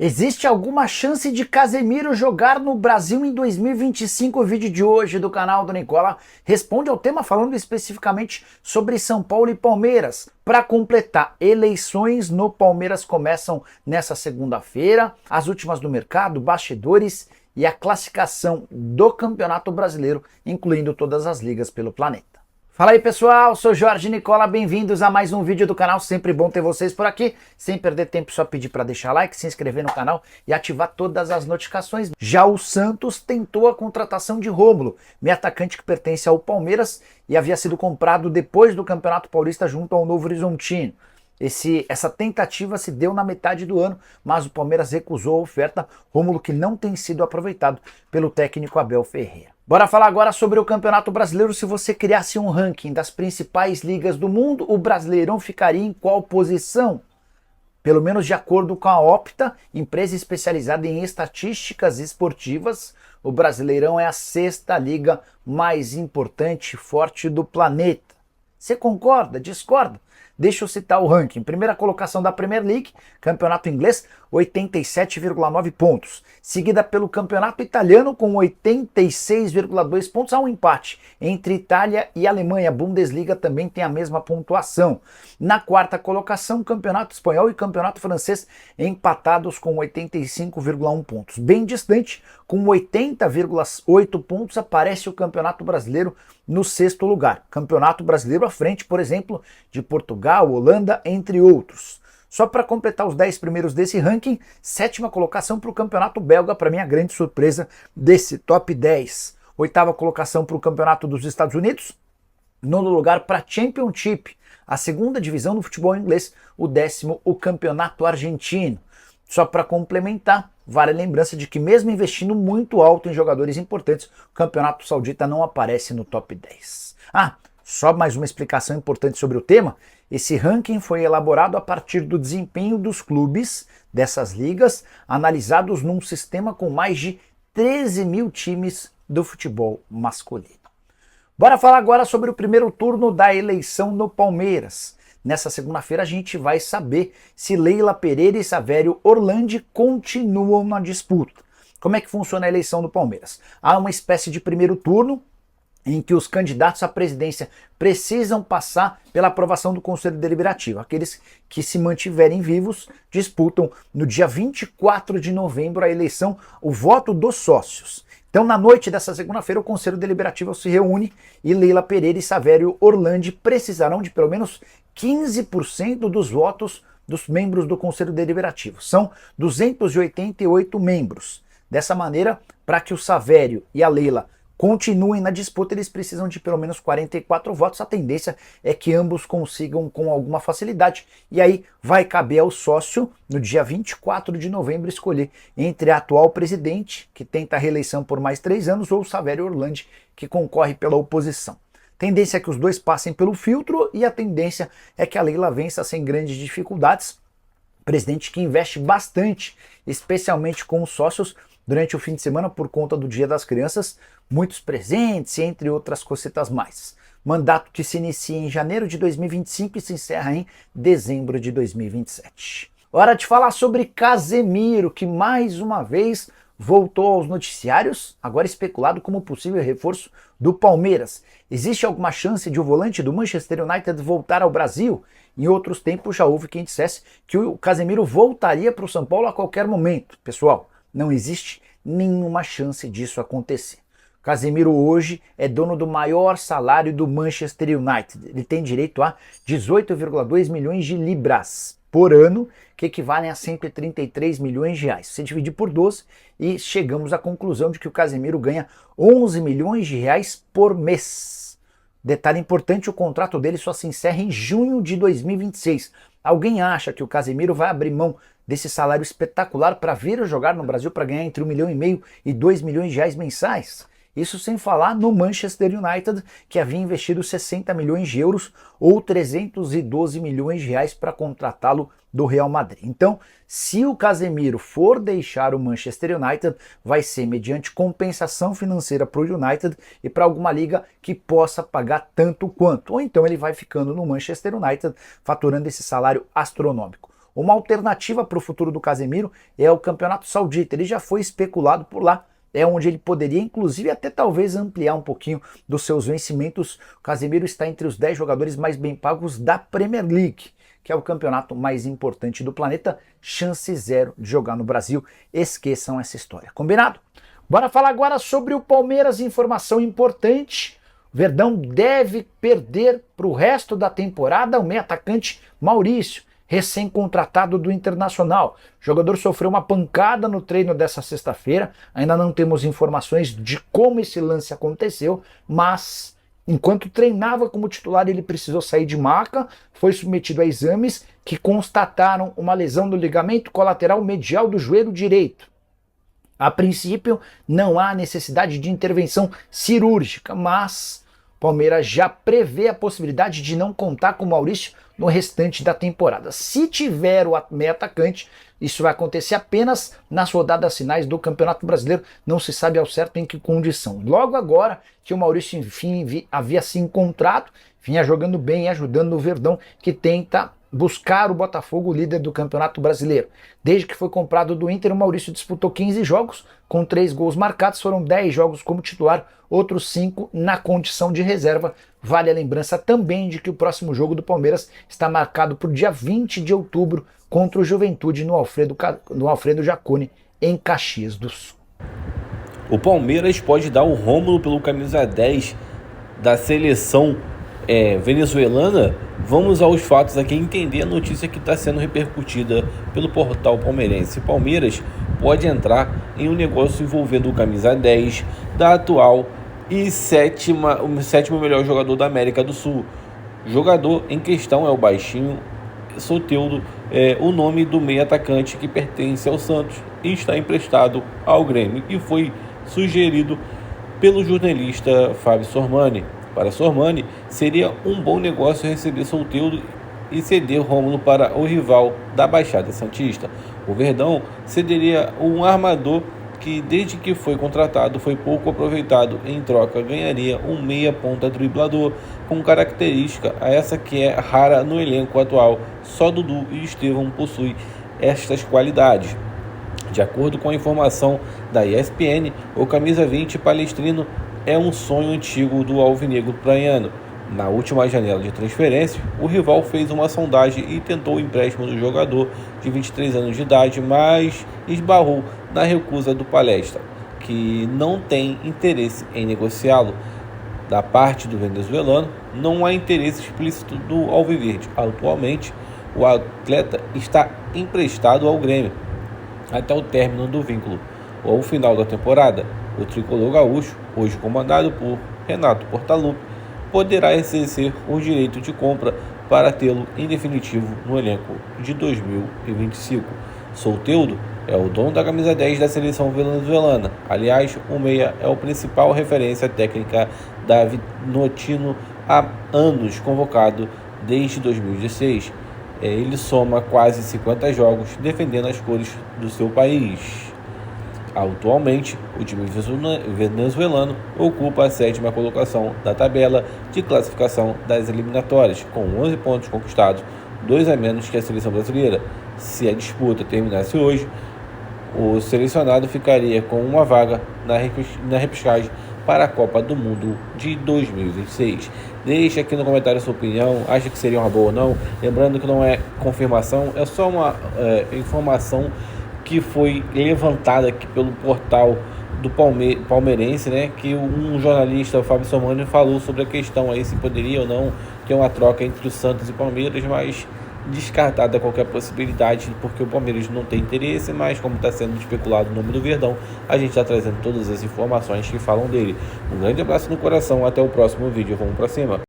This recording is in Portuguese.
Existe alguma chance de Casemiro jogar no Brasil em 2025? O vídeo de hoje do canal do Nicola responde ao tema falando especificamente sobre São Paulo e Palmeiras. Para completar, eleições no Palmeiras começam nessa segunda-feira, as últimas do mercado, bastidores e a classificação do Campeonato Brasileiro, incluindo todas as ligas pelo planeta. Fala aí pessoal, sou Jorge Nicola, bem-vindos a mais um vídeo do canal, sempre bom ter vocês por aqui. Sem perder tempo, só pedir para deixar like, se inscrever no canal e ativar todas as notificações. Já o Santos tentou a contratação de Rômulo, meio atacante que pertence ao Palmeiras e havia sido comprado depois do Campeonato Paulista junto ao Novo Horizontino. Essa tentativa se deu na metade do ano, mas o Palmeiras recusou a oferta, Rômulo que não tem sido aproveitado pelo técnico Abel Ferreira. Bora falar agora sobre o Campeonato Brasileiro. Se você criasse um ranking das principais ligas do mundo, o Brasileirão ficaria em qual posição? Pelo menos de acordo com a Opta, empresa especializada em estatísticas esportivas, o Brasileirão é a sexta liga mais importante e forte do planeta. Você concorda? Discorda? Deixa eu citar o ranking. Primeira colocação da Premier League, campeonato inglês, 87,9 pontos. Seguida pelo campeonato italiano com 86,2 pontos, há um empate entre Itália e Alemanha. A Bundesliga também tem a mesma pontuação. Na quarta colocação, campeonato espanhol e campeonato francês empatados com 85,1 pontos. Bem distante, com 80,8 pontos, aparece o Campeonato Brasileiro no sexto lugar. Campeonato Brasileiro à frente, por exemplo, de Portugal, Holanda, entre outros. Só para completar os 10 primeiros desse ranking, sétima colocação para o Campeonato Belga, para mim a grande surpresa desse top 10. Oitava colocação para o Campeonato dos Estados Unidos. Nono lugar para a Championship, a segunda divisão do futebol inglês. O décimo, o Campeonato Argentino. Só para complementar, vale a lembrança de que mesmo investindo muito alto em jogadores importantes, o Campeonato Saudita não aparece no top 10. Só mais uma explicação importante sobre o tema. Esse ranking foi elaborado a partir do desempenho dos clubes dessas ligas, analisados num sistema com mais de 13 mil times do futebol masculino. Bora falar agora sobre o primeiro turno da eleição no Palmeiras. Nessa segunda-feira a gente vai saber se Leila Pereira e Savério Orlandi continuam na disputa. Como é que funciona a eleição do Palmeiras? Há uma espécie de primeiro turno em que os candidatos à presidência precisam passar pela aprovação do Conselho Deliberativo. Aqueles que se mantiverem vivos disputam no dia 24 de novembro a eleição, o voto dos sócios. Então, na noite dessa segunda-feira, o Conselho Deliberativo se reúne e Leila Pereira e Savério Orlandi precisarão de pelo menos 15% dos votos dos membros do Conselho Deliberativo. São 288 membros. Dessa maneira, para que o Savério e a Leila continuem na disputa, eles precisam de pelo menos 44 votos. A tendência é que ambos consigam com alguma facilidade. E aí vai caber ao sócio, no dia 24 de novembro, escolher entre a atual presidente, que tenta a reeleição por mais 3 anos, ou o Savério Orlandi, que concorre pela oposição. Tendência é que os dois passem pelo filtro e a tendência é que a Leila vença sem grandes dificuldades. Presidente que investe bastante, especialmente com os sócios, durante o fim de semana por conta do Dia das Crianças, muitos presentes, entre outras cositas mais. Mandato que se inicia em janeiro de 2025 e se encerra em dezembro de 2027. Hora de falar sobre Casemiro, que mais uma vez voltou aos noticiários, agora especulado como possível reforço do Palmeiras. Existe alguma chance de o volante do Manchester United voltar ao Brasil? Em outros tempos já houve quem dissesse que o Casemiro voltaria para o São Paulo a qualquer momento. Pessoal, não existe nenhuma chance disso acontecer. Casemiro hoje é dono do maior salário do Manchester United. Ele tem direito a 18,2 milhões de libras por ano, que equivalem a 133 milhões de reais. Você divide por 12 e chegamos à conclusão de que o Casemiro ganha 11 milhões de reais por mês. Detalhe importante, o contrato dele só se encerra em junho de 2026. Alguém acha que o Casemiro vai abrir mão desse salário espetacular para vir jogar no Brasil para ganhar entre 1,5 milhão e 2 milhões de reais mensais? Isso sem falar no Manchester United, que havia investido 60 milhões de euros ou 312 milhões de reais para contratá-lo do Real Madrid. Então, se o Casemiro for deixar o Manchester United, vai ser mediante compensação financeira para o United e para alguma liga que possa pagar tanto quanto. Ou então ele vai ficando no Manchester United, faturando esse salário astronômico. Uma alternativa para o futuro do Casemiro é o Campeonato Saudita. Ele já foi especulado por lá, é onde ele poderia, inclusive, até talvez ampliar um pouquinho dos seus vencimentos. O Casemiro está entre os 10 jogadores mais bem pagos da Premier League, que é o campeonato mais importante do planeta. Chance zero de jogar no Brasil. Esqueçam essa história. Combinado? Bora falar agora sobre o Palmeiras. Informação importante. O Verdão deve perder para o resto da temporada o meio atacante Maurício, recém-contratado do Internacional. O jogador sofreu uma pancada no treino dessa sexta-feira. Ainda não temos informações de como esse lance aconteceu, mas enquanto treinava como titular, ele precisou sair de maca, foi submetido a exames que constataram uma lesão no ligamento colateral medial do joelho direito. A princípio, não há necessidade de intervenção cirúrgica, mas o Palmeiras já prevê a possibilidade de não contar com o Maurício no restante da temporada. Se tiver o meio atacante, isso vai acontecer apenas nas rodadas finais do Campeonato Brasileiro, não se sabe ao certo em que condição. Logo agora que o Maurício, enfim, havia se encontrado, vinha jogando bem e ajudando o Verdão, que tenta buscar o Botafogo, líder do Campeonato Brasileiro. Desde que foi comprado do Inter, o Maurício disputou 15 jogos, com 3 gols marcados, foram 10 jogos como titular, outros 5 na condição de reserva. Vale a lembrança também de que o próximo jogo do Palmeiras está marcado para o dia 20 de outubro, contra o Juventude no Alfredo Jaconi, em Caxias do Sul. O Palmeiras pode dar o Rômulo pelo camisa 10 da seleção venezuelana. Vamos aos fatos aqui, entender a notícia que está sendo repercutida pelo portal palmeirense. O Palmeiras pode entrar em um negócio envolvendo o camisa 10 da atual e o sétimo melhor jogador da América do Sul. O jogador em questão é o baixinho Soteldo, o nome do meio atacante que pertence ao Santos e está emprestado ao Grêmio, e foi sugerido pelo jornalista Fábio Sormani. Para Sormani, seria um bom negócio receber Soteldo e ceder Rômulo para o rival da Baixada Santista. O Verdão cederia um armador que, desde que foi contratado, foi pouco aproveitado. Em troca, ganharia um meia-ponta driblador com característica a essa que é rara no elenco atual. Só Dudu e Estevão possuem estas qualidades. De acordo com a informação da ESPN, o camisa 20 palestrino é um sonho antigo do alvinegro praiano. Na última janela de transferência, o rival fez uma sondagem e tentou o empréstimo do jogador de 23 anos de idade, mas esbarrou na recusa do Palestra, que não tem interesse em negociá-lo. Da parte do venezuelano, não há interesse explícito do alviverde. Atualmente, o atleta está emprestado ao Grêmio até o término do vínculo. Ao final da temporada, o tricolor gaúcho, hoje comandado por Renato Portaluppi, poderá exercer o direito de compra para tê-lo em definitivo no elenco de 2025. Soteldo é o dono da camisa 10 da seleção venezuelana. Aliás, o meia é a principal referência técnica da Vinotinto há anos, convocado desde 2016. Ele soma quase 50 jogos defendendo as cores do seu país. Atualmente, o time venezuelano ocupa a 7ª colocação da tabela de classificação das eliminatórias, com 11 pontos conquistados, 2 a menos que a seleção brasileira. Se a disputa terminasse hoje, o selecionado ficaria com uma vaga na repescagem para a Copa do Mundo de 2026. Deixe aqui no comentário a sua opinião, acha que seria uma boa ou não. Lembrando que não é confirmação, é só uma informação que foi levantada aqui pelo portal do palmeirense, né, que um jornalista, o Fábio Sormani, falou sobre a questão aí se poderia ou não ter uma troca entre o Santos e Palmeiras, mas descartada qualquer possibilidade, porque o Palmeiras não tem interesse, mas como está sendo especulado o nome do Verdão, a gente está trazendo todas as informações que falam dele. Um grande abraço no coração, até o próximo vídeo, vamos para cima.